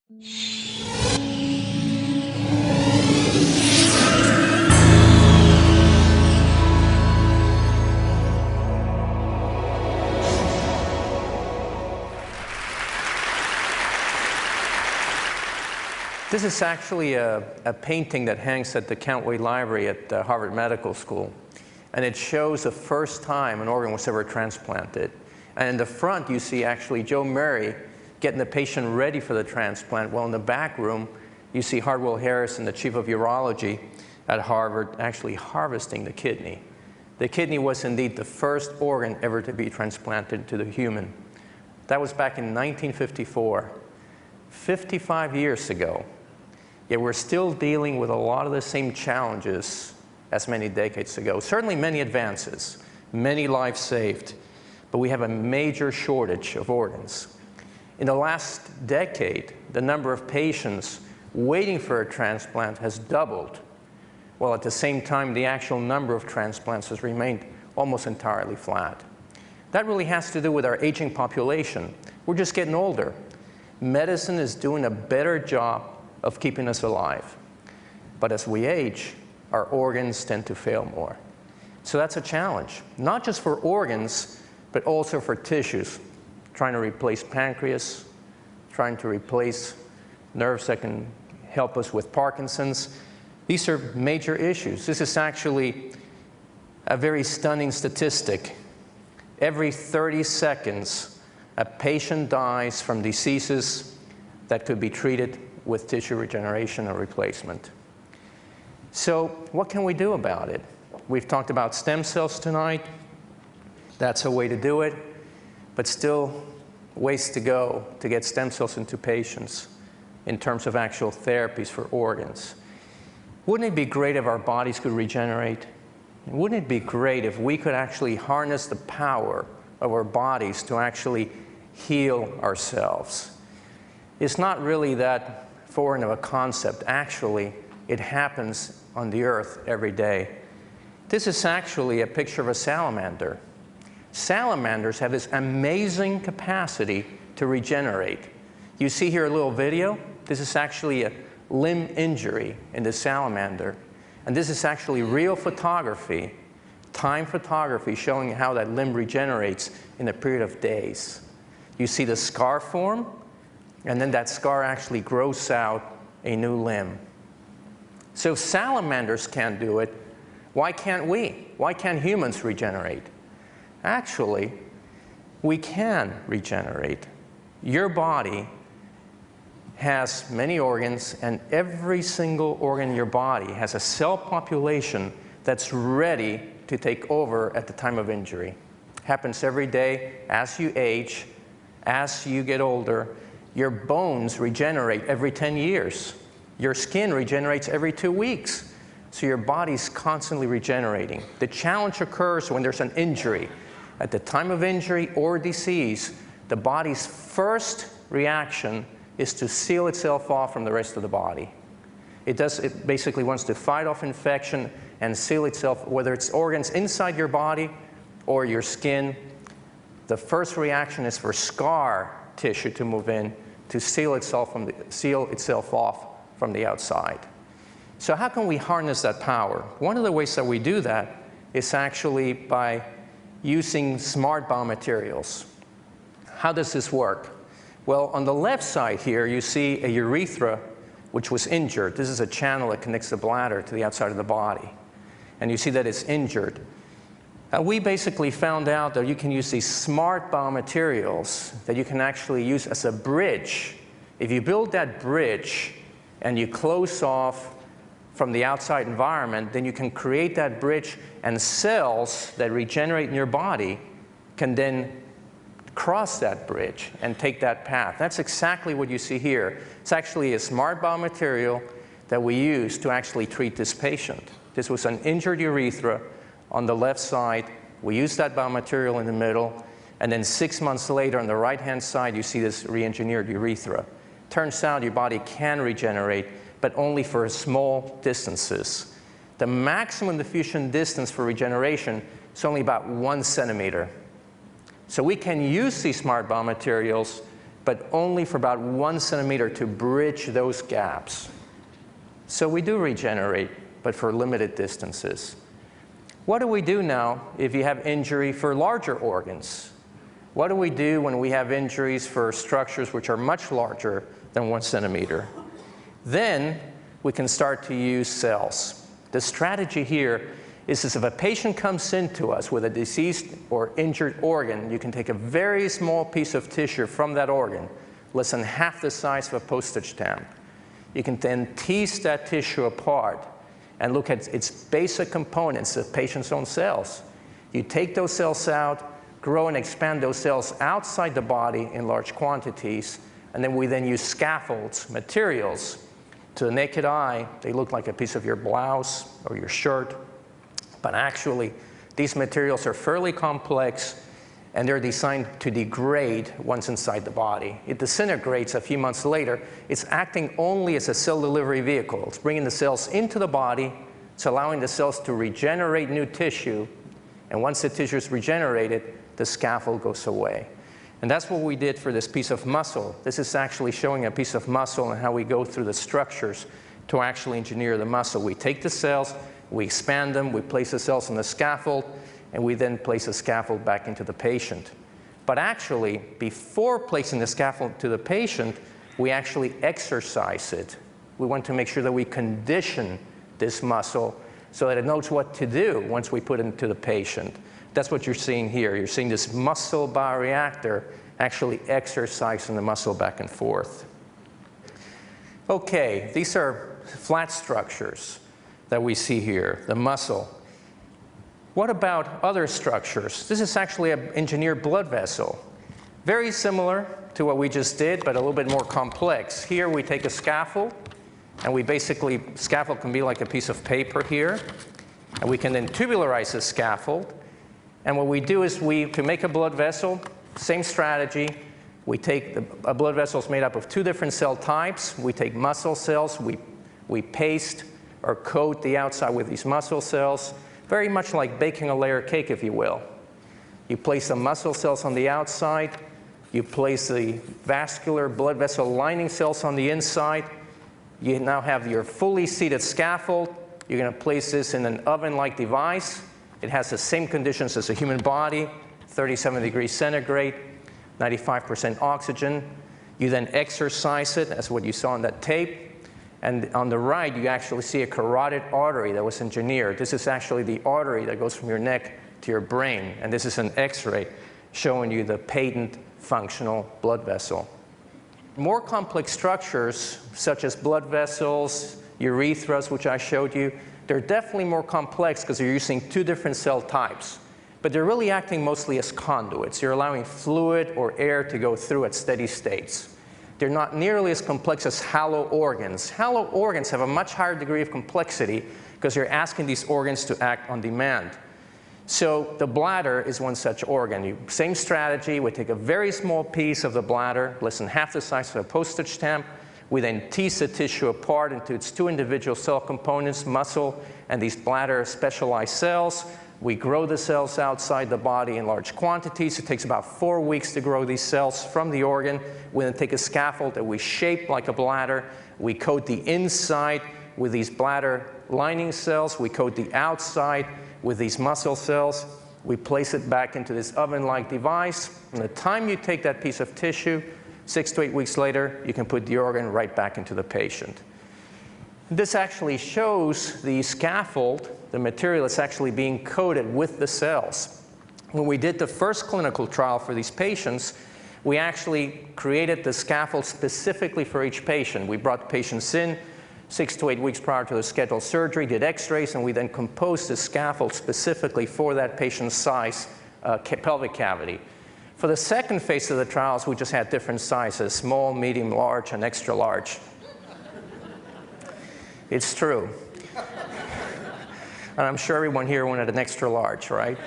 This is actually a painting that hangs at the Countway Library at Harvard Medical School. And it shows the first time an organ was ever transplanted. And in the front, you see actually Joe Murray getting the patient ready for the transplant, while in the back room, you see Hartwell Harrison, the chief of urology at Harvard, actually harvesting the kidney. The kidney was indeed the first organ ever to be transplanted to the human. That was back in 1954, 55 years ago. Yet we're still dealing with a lot of the same challenges as many decades ago. Certainly many advances, many lives saved, but we have a major shortage of organs. In the last decade, the number of patients waiting for a transplant has doubled, while at the same time the actual number of transplants has remained almost entirely flat. That really has to do with our aging population. We're just getting older. Medicine is doing a better job of keeping us alive. But as we age, our organs tend to fail more. So that's a challenge, not just for organs, but also for tissues. Trying to replace pancreas, trying to replace nerves that can help us with Parkinson's. These are major issues. This is actually a very stunning statistic. Every 30 seconds, a patient dies from diseases that could be treated with tissue regeneration or replacement. So what can we do about it? We've talked about stem cells tonight. That's a way to do it, but still ways to go to get stem cells into patients in terms of actual therapies for organs. Wouldn't it be great if our bodies could regenerate? Wouldn't it be great if we could actually harness the power of our bodies to actually heal ourselves? It's not really that foreign of a concept. Actually, it happens on the earth every day. This is actually a picture of a salamander. Salamanders have this amazing capacity to regenerate. You see here a little video. This is actually a limb injury in the salamander. And this is actually real photography, time photography, showing how that limb regenerates in a period of days. You see the scar form, and then that scar actually grows out a new limb. So if salamanders can't do it, why can't we? Why can't humans regenerate? Actually, we can regenerate. Your body has many organs, and every single organ in your body has a cell population that's ready to take over at the time of injury. Happens every day as you age, as you get older. Your bones regenerate every 10 years. Your skin regenerates every 2 weeks. So your body's constantly regenerating. The challenge occurs when there's an injury. At the time of injury or disease, the body's first reaction is to seal itself off from the rest of the body. It basically wants to fight off infection and seal itself, whether it's organs inside your body or your skin. The first reaction is for scar tissue to move in to seal itself off from the outside. So how can we harness that power? One of the ways that we do that is actually by using smart biomaterials. How does this work? Well, on the left side here, you see a urethra which was injured. This is a channel that connects the bladder to the outside of the body. And you see that it's injured. We basically found out that you can use these smart biomaterials that you can actually use as a bridge. If you build that bridge and you close off from the outside environment, then you can create that bridge, and cells that regenerate in your body can then cross that bridge and take that path. That's exactly what you see here. It's actually a smart biomaterial that we use to actually treat this patient. This was an injured urethra on the left side. We used that biomaterial in the middle, and then 6 months later on the right-hand side, you see this re-engineered urethra. Turns out your body can regenerate, but only for small distances. The maximum diffusion distance for regeneration is only about 1 centimeter. So we can use these smart biomaterials but only for about 1 centimeter to bridge those gaps. So we do regenerate, but for limited distances. What do we do now if you have injury for larger organs? What do we do when we have injuries for structures which are much larger than 1 centimeter? Then we can start to use cells. The strategy here is if a patient comes into us with a diseased or injured organ, you can take a very small piece of tissue from that organ, less than half the size of a postage stamp. You can then tease that tissue apart and look at its basic components, the patient's own cells. You take those cells out, grow and expand those cells outside the body in large quantities, and then we then use scaffolds, materials. To the naked eye, they look like a piece of your blouse or your shirt. But actually, these materials are fairly complex, and they're designed to degrade once inside the body. It disintegrates a few months later. It's acting only as a cell delivery vehicle. It's bringing the cells into the body. It's allowing the cells to regenerate new tissue. And once the tissue is regenerated, the scaffold goes away. And that's what we did for this piece of muscle. This is actually showing a piece of muscle and how we go through the structures to actually engineer the muscle. We take the cells, we expand them, we place the cells on the scaffold, and we then place the scaffold back into the patient. But actually, before placing the scaffold to the patient, we actually exercise it. We want to make sure that we condition this muscle so that it knows what to do once we put it into the patient. That's what you're seeing here. You're seeing this muscle bioreactor actually exercising the muscle back and forth. Okay, these are flat structures that we see here, the muscle. What about other structures? This is actually an engineered blood vessel. Very similar to what we just did, but a little bit more complex. Here we take a scaffold, and we basically, scaffold can be like a piece of paper here, and we can then tubularize the scaffold. And what we do is to make a blood vessel, same strategy. We take a blood vessel is made up of 2 different cell types. We take muscle cells, we paste or coat the outside with these muscle cells, very much like baking a layer cake, if you will. You place the muscle cells on the outside, you place the vascular blood vessel lining cells on the inside. You now have your fully seated scaffold. You're going to place this in an oven-like device. It has the same conditions as a human body, 37 degrees centigrade, 95% oxygen. You then exercise it, as what you saw on that tape. And on the right, you actually see a carotid artery that was engineered. This is actually the artery that goes from your neck to your brain. And this is an X-ray showing you the patent functional blood vessel. More complex structures, such as blood vessels, urethras, which I showed you, they're definitely more complex because you're using 2 different cell types. But they're really acting mostly as conduits. You're allowing fluid or air to go through at steady states. They're not nearly as complex as hollow organs. Hollow organs have a much higher degree of complexity because you're asking these organs to act on demand. So the bladder is one such organ. Same strategy. We take a very small piece of the bladder, less than half the size of a postage stamp. We then tease the tissue apart into its 2 individual cell components, muscle and these bladder specialized cells. We grow the cells outside the body in large quantities. It takes about 4 weeks to grow these cells from the organ. We then take a scaffold that we shape like a bladder. We coat the inside with these bladder lining cells. We coat the outside with these muscle cells. We place it back into this oven-like device. From the time you take that piece of tissue, 6 to 8 weeks later, you can put the organ right back into the patient. This actually shows the scaffold, the material that's actually being coated with the cells. When we did the first clinical trial for these patients, we actually created the scaffold specifically for each patient. We brought the patients in 6 to 8 weeks prior to the scheduled surgery, did x-rays, and we then composed the scaffold specifically for that patient's size pelvic cavity. For the second phase of the trials, we just had different sizes, small, medium, large, and extra large. It's true. And I'm sure everyone here wanted an extra large, right?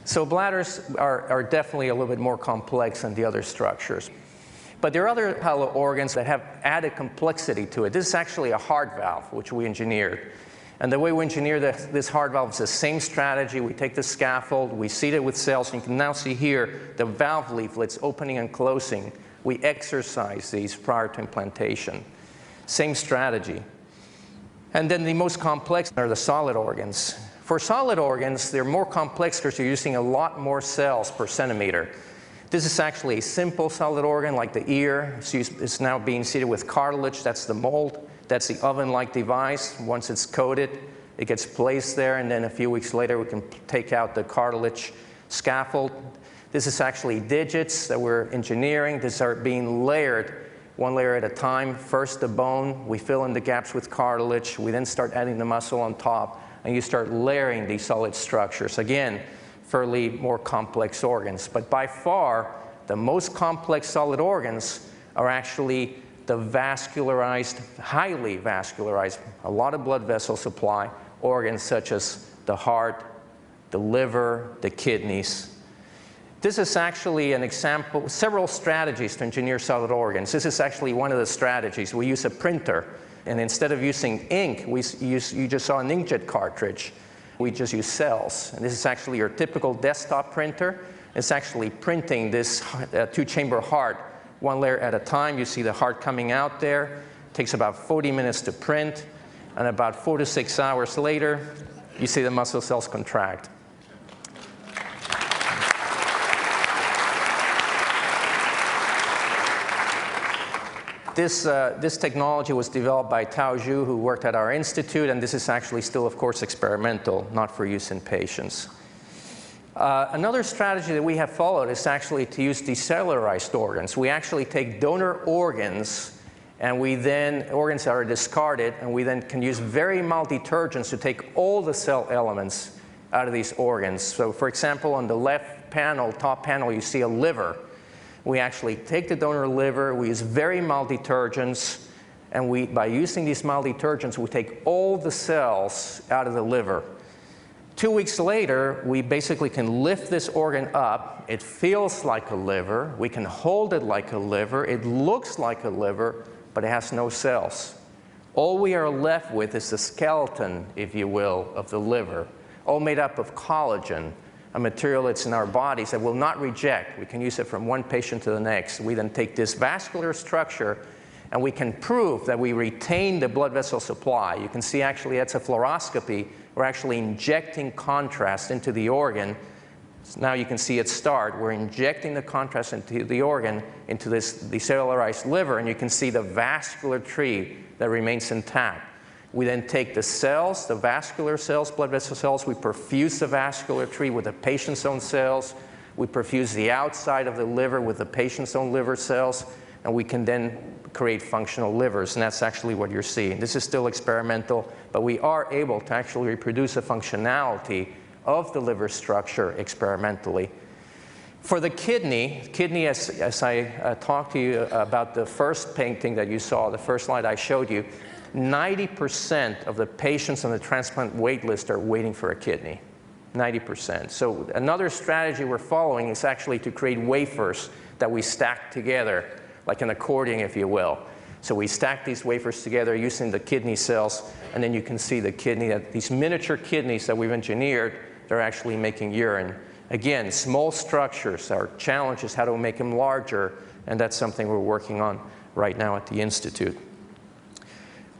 So bladders are definitely a little bit more complex than the other structures. But there are other hollow organs that have added complexity to it. This is actually a heart valve, which we engineered. And the way we engineer this heart valve is the same strategy. We take the scaffold, we seat it with cells, and you can now see here the valve leaflets opening and closing. We exercise these prior to implantation. Same strategy. And then the most complex are the solid organs. For solid organs, they're more complex because you're using a lot more cells per centimeter. This is actually a simple solid organ like the ear. It's now being seated with cartilage. That's the mold. That's the oven-like device. Once it's coated, it gets placed there, and then a few weeks later we can take out the cartilage scaffold. This is actually digits that we're engineering. These are being layered, one layer at a time. First the bone, we fill in the gaps with cartilage. We then start adding the muscle on top, and you start layering these solid structures. Again, fairly more complex organs. But by far, the most complex solid organs are actually the vascularized, highly vascularized, a lot of blood vessel supply organs such as the heart, the liver, the kidneys. This is actually an example, several strategies to engineer solid organs. This is actually one of the strategies. We use a printer, and instead of using ink, you just saw an inkjet cartridge. We just use cells. And this is actually your typical desktop printer. It's actually printing this two-chamber heart one layer at a time. You see the heart coming out there. It takes about 40 minutes to print, and about 4 to 6 hours later, you see the muscle cells contract. This technology was developed by Tao Zhu, who worked at our institute, and this is actually still, of course, experimental, not for use in patients. Another strategy that we have followed is actually to use decellularized organs. We actually take donor organs, and organs that are discarded, and we then can use very mild detergents to take all the cell elements out of these organs. So for example, on the left panel, top panel, you see a liver. We actually take the donor liver, we use very mild detergents, and by using these mild detergents, we take all the cells out of the liver. 2 weeks later, we basically can lift this organ up. It feels like a liver. We can hold it like a liver. It looks like a liver, but it has no cells. All we are left with is the skeleton, if you will, of the liver, all made up of collagen, a material that's in our bodies that will not reject. We can use it from one patient to the next. We then take this vascular structure, and we can prove that we retain the blood vessel supply. You can see actually that's a fluoroscopy. We're actually injecting contrast into the organ. So now you can see it start. We're injecting the contrast into the organ, into this decellularized liver, and you can see the vascular tree that remains intact. We then take the cells, the vascular cells, blood vessel cells, we perfuse the vascular tree with the patient's own cells. We perfuse the outside of the liver with the patient's own liver cells, and we can then create functional livers, and that's actually what you're seeing. This is still experimental, but we are able to actually reproduce the functionality of the liver structure experimentally. For the kidney, as I talked to you about the first painting that you saw, the first slide I showed you, 90% of the patients on the transplant wait list are waiting for a kidney. 90%. So another strategy we're following is actually to create wafers that we stack together, like an accordion, if you will. So we stack these wafers together using the kidney cells, and then you can see the kidney, these miniature kidneys that we've engineered, they're actually making urine. Again, small structures. Our challenge is how to make them larger, and that's something we're working on right now at the Institute.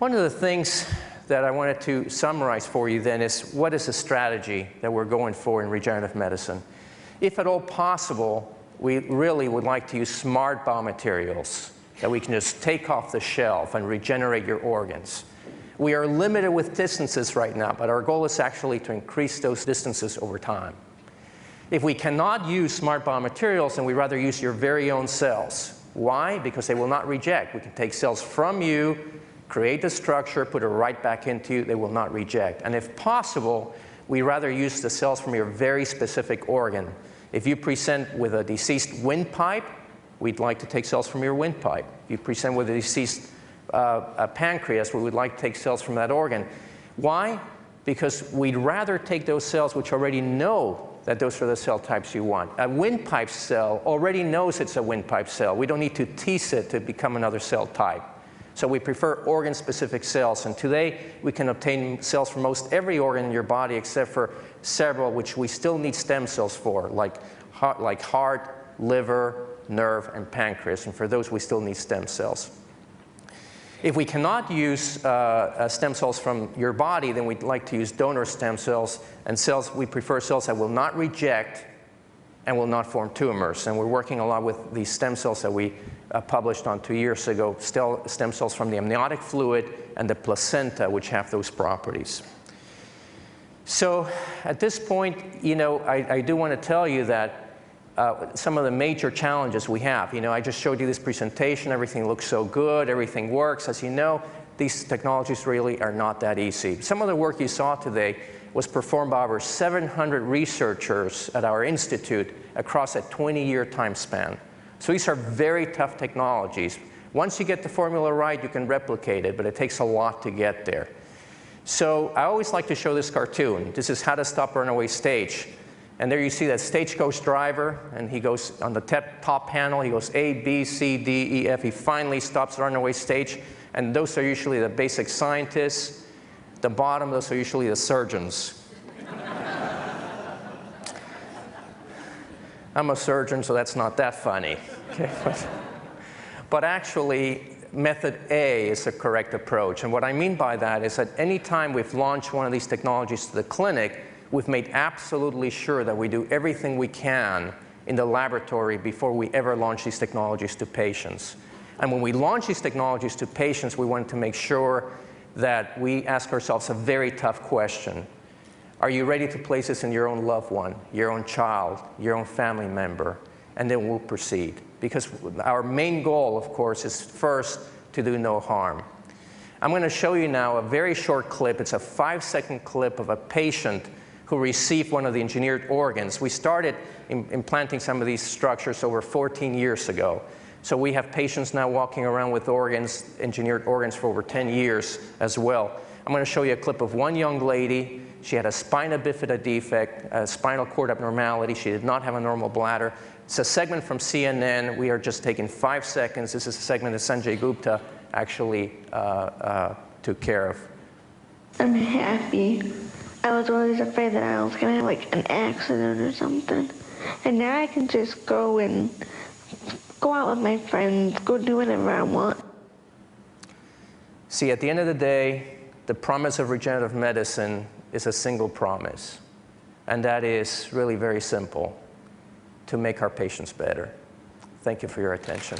One of the things that I wanted to summarize for you then is what is the strategy that we're going for in regenerative medicine. If at all possible, we really would like to use smart biomaterials that we can just take off the shelf and regenerate your organs. We are limited with distances right now, but our goal is actually to increase those distances over time. If we cannot use smart biomaterials, then we'd rather use your very own cells. Why? Because they will not reject. We can take cells from you, create the structure, put it right back into you, they will not reject. And if possible, we'd rather use the cells from your very specific organ. If you present with a deceased windpipe, we'd like to take cells from your windpipe. If you present with a deceased pancreas, we would like to take cells from that organ. Why? Because we'd rather take those cells which already know that those are the cell types you want. A windpipe cell already knows it's a windpipe cell. We don't need to tease it to become another cell type. So we prefer organ-specific cells, and today we can obtain cells from most every organ in your body except for several which we still need stem cells for, like heart, liver, nerve, and pancreas, and for those we still need stem cells. If we cannot use stem cells from your body, then we'd like to use donor stem cells, and we prefer cells that will not reject and will not form tumors. And we're working a lot with these stem cells that we published on 2 years ago, stem cells from the amniotic fluid and the placenta, which have those properties. So at this point, I do want to tell you that some of the major challenges we have. I just showed you this presentation. Everything looks so good. Everything works. As you know, these technologies really are not that easy. Some of the work you saw today was performed by over 700 researchers at our institute across a 20-year time span. So these are very tough technologies. Once you get the formula right, you can replicate it, but it takes a lot to get there. So I always like to show this cartoon. This is how to stop runaway stage. And there you see that stagecoach driver, and he goes on the top panel, he goes A, B, C, D, E, F. He finally stops the runaway stage, and those are usually the basic scientists. The bottom, those are usually the surgeons. I'm a surgeon, so that's not that funny. Okay? But actually, method A is the correct approach. And what I mean by that is that any time we've launched one of these technologies to the clinic, we've made absolutely sure that we do everything we can in the laboratory before we ever launch these technologies to patients. And when we launch these technologies to patients, we want to make sure that we ask ourselves a very tough question. Are you ready to place this in your own loved one, your own child, your own family member? And then we'll proceed. Because our main goal, of course, is first to do no harm. I'm going to show you now a very short clip. It's a 5-second clip of a patient who received one of the engineered organs. We started implanting some of these structures over 14 years ago. So we have patients now walking around with organs, engineered organs, for over 10 years as well. I'm going to show you a clip of one young lady. She had a spina bifida defect, a spinal cord abnormality. She did not have a normal bladder. It's a segment from CNN. We are just taking 5 seconds. This is a segment that Sanjay Gupta actually took care of. I'm happy. I was always afraid that I was going to have like an accident or something. And now I can just go out with my friends, go do whatever I want. See, at the end of the day, the promise of regenerative medicine is a single promise. And that is really very simple: to make our patients better. Thank you for your attention.